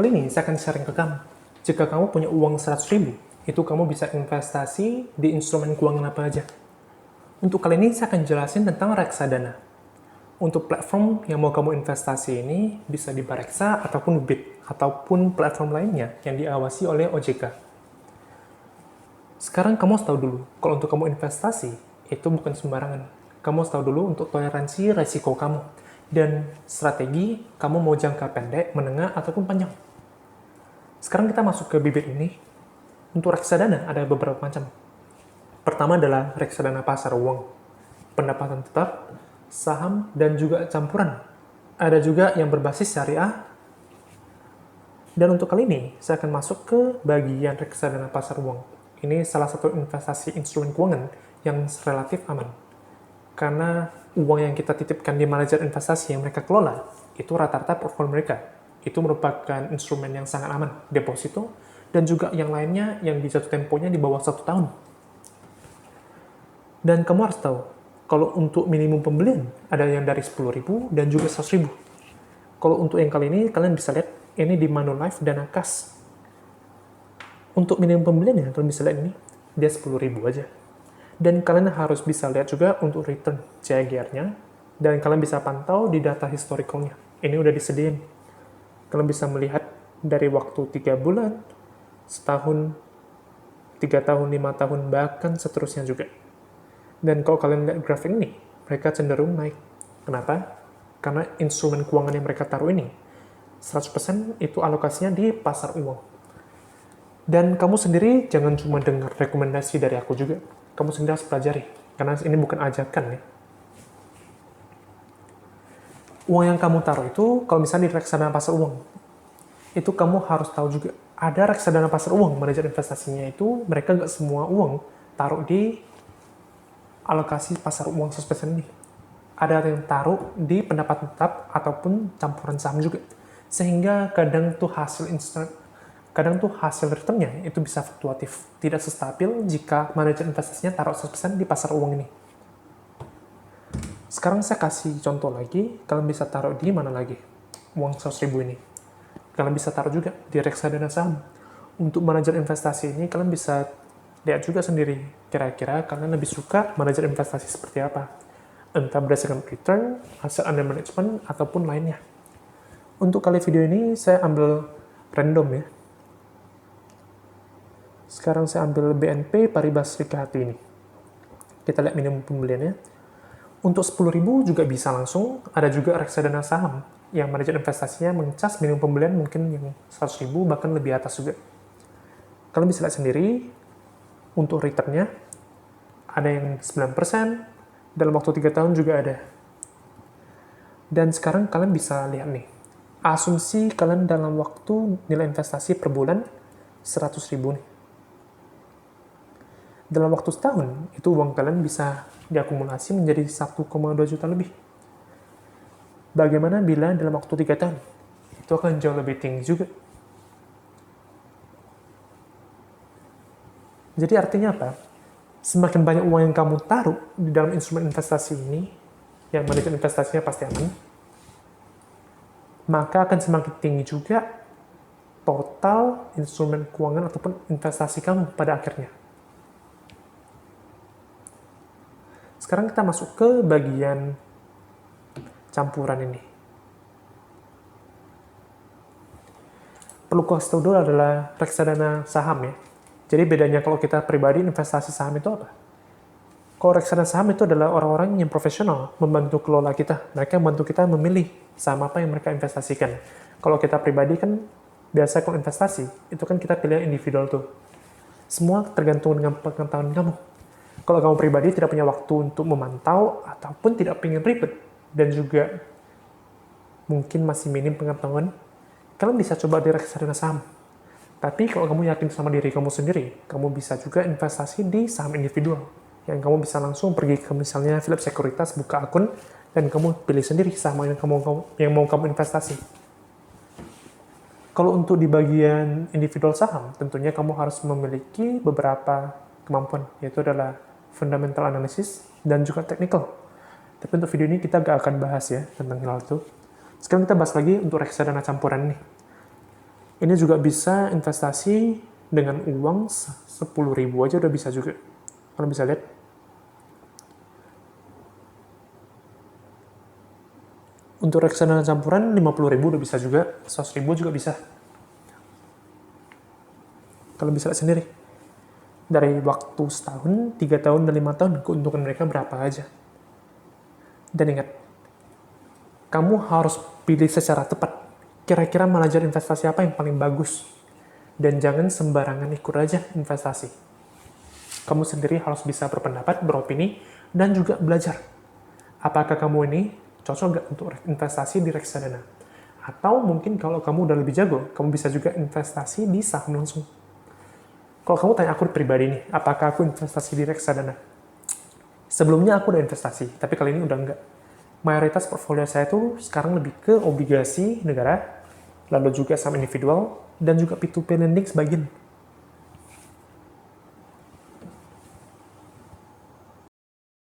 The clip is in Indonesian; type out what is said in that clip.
kali ini saya akan sharing ke kamu. Jika kamu punya uang 100.000, itu kamu bisa investasi di instrumen keuangan apa aja. Untuk kali ini saya akan jelasin tentang reksadana. Untuk platform yang mau kamu investasi ini bisa di Bareksa ataupun BIT ataupun platform lainnya yang diawasi oleh OJK. Sekarang kamu harus tahu dulu, kalau untuk kamu investasi, itu bukan sembarangan. Kamu harus tahu dulu untuk toleransi resiko kamu dan strategi kamu mau jangka pendek, menengah, ataupun panjang. Sekarang kita masuk ke bibit ini. Untuk reksadana ada beberapa macam. Pertama adalah reksadana pasar uang, pendapatan tetap, saham, dan juga campuran. Ada juga yang berbasis syariah. Dan untuk kali ini, saya akan masuk ke bagian reksadana pasar uang. Ini salah satu investasi instrumen keuangan yang relatif aman. Karena uang yang kita titipkan di manajer investasi yang mereka kelola, itu rata-rata portfolio mereka. Itu merupakan instrumen yang sangat aman, deposito, dan juga yang lainnya yang di jatuh temponya di bawah 1 tahun. Dan kamu harus tahu, kalau untuk minimum pembelian, ada yang dari 10.000 dan juga 100.000. Kalau untuk yang kali ini, kalian bisa lihat, ini di Manulife dan Akas. Untuk minimum pembeliannya, kalian bisa lihat ini, dia 10.000 aja. Dan kalian harus bisa lihat juga untuk return CAGR-nya, dan kalian bisa pantau di data historicalnya. Ini udah disediain. Kalian bisa melihat dari waktu 3 bulan, setahun, 3 tahun, 5 tahun, bahkan seterusnya juga. Dan kalau kalian lihat grafik ini, mereka cenderung naik. Kenapa? Karena instrumen keuangan yang mereka taruh ini, 100% itu alokasinya di pasar uang. Dan kamu sendiri jangan cuma dengar rekomendasi dari aku juga. Kamu sendiri harus pelajari, karena ini bukan ajakan ya. Uang yang kamu taruh itu, kalau misalnya di reksadana pasar uang, itu kamu harus tahu juga, ada reksadana pasar uang, manajer investasinya itu, mereka nggak semua uang taruh di alokasi pasar uang 100% ini. Ada yang taruh di pendapatan tetap ataupun campuran saham juga. Sehingga kadang tuh hasil returnnya itu bisa fluktuatif, tidak stabil jika manajer investasinya taruh 100% di pasar uang ini. Sekarang saya kasih contoh lagi, kalian bisa taruh di mana lagi uang 100.000 ini. Kalian bisa taruh juga di reksadana saham. Untuk manajer investasi ini, kalian bisa lihat juga sendiri, kira-kira kalian lebih suka manajer investasi seperti apa. Entah berdasarkan return, hasil under management, ataupun lainnya. Untuk kali video ini, saya ambil random ya. Sekarang saya ambil BNP Paribas Srikahati ini. Kita lihat minimum pembeliannya. Untuk 10.000 juga bisa langsung. Ada juga reksadana saham yang manajer investasinya mengecas minimum pembelian mungkin yang 100.000 bahkan lebih atas juga. Kalian bisa lihat sendiri untuk returnnya. Ada yang 9%, dalam waktu 3 tahun juga ada. Dan sekarang kalian bisa lihat nih. Asumsi kalian dalam waktu nilai investasi per bulan 100.000 nih. Dalam waktu setahun, itu uang kalian bisa diakumulasi menjadi 1,2 juta lebih. Bagaimana bila dalam waktu 3 tahun? Itu akan jauh lebih tinggi juga. Jadi artinya apa? Semakin banyak uang yang kamu taruh di dalam instrumen investasi ini, yang manajer investasinya pasti aman, maka akan semakin tinggi juga total instrumen keuangan ataupun investasi kamu pada akhirnya. Sekarang kita masuk ke bagian campuran ini. Perlu aku kasih tahu dulu adalah reksadana saham ya. Jadi bedanya kalau kita pribadi investasi saham itu apa? Kalau reksadana saham itu adalah orang-orang yang profesional membantu kelola kita. Mereka membantu kita memilih saham apa yang mereka investasikan. Kalau kita pribadi kan biasa kalau investasi, itu kan kita pilih individual tuh. Semua tergantung dengan pengetahuan kamu. Kalau kamu pribadi tidak punya waktu untuk memantau ataupun tidak ingin ribet dan juga mungkin masih minim pengetahuan, kalian bisa coba di reksadana saham. Tapi kalau kamu yakin sama diri kamu sendiri, kamu bisa juga investasi di saham individual. Yang kamu bisa langsung pergi ke misalnya Philips Sekuritas, buka akun, dan kamu pilih sendiri saham yang mau kamu investasi. Kalau untuk di bagian individual saham, tentunya kamu harus memiliki beberapa kemampuan, yaitu adalah fundamental analysis dan juga technical. Tapi untuk video ini kita gak akan bahas ya tentang hal itu. Sekarang kita bahas lagi untuk reksadana campuran nih. Ini juga bisa investasi dengan uang 10.000 aja udah bisa juga. Kalian bisa lihat. Untuk reksadana campuran 50.000 udah bisa juga, 100.000 juga bisa. Kalian bisa lihat sendiri. Dari waktu setahun, 3 tahun, dan 5 tahun, keuntungan mereka berapa aja. Dan ingat, kamu harus pilih secara tepat. Kira-kira manajer investasi apa yang paling bagus. Dan jangan sembarangan ikut aja investasi. Kamu sendiri harus bisa berpendapat, beropini, dan juga belajar. Apakah kamu ini cocok nggak untuk investasi di reksadana? Atau mungkin kalau kamu udah lebih jago, kamu bisa juga investasi di saham langsung. Kalau kamu tanya aku pribadi nih, apakah aku investasi di reksadana? Sebelumnya aku udah investasi, tapi kali ini udah enggak. Mayoritas portfolio saya tuh sekarang lebih ke obligasi negara, lalu juga saham individual, dan juga P2P lending sebagian.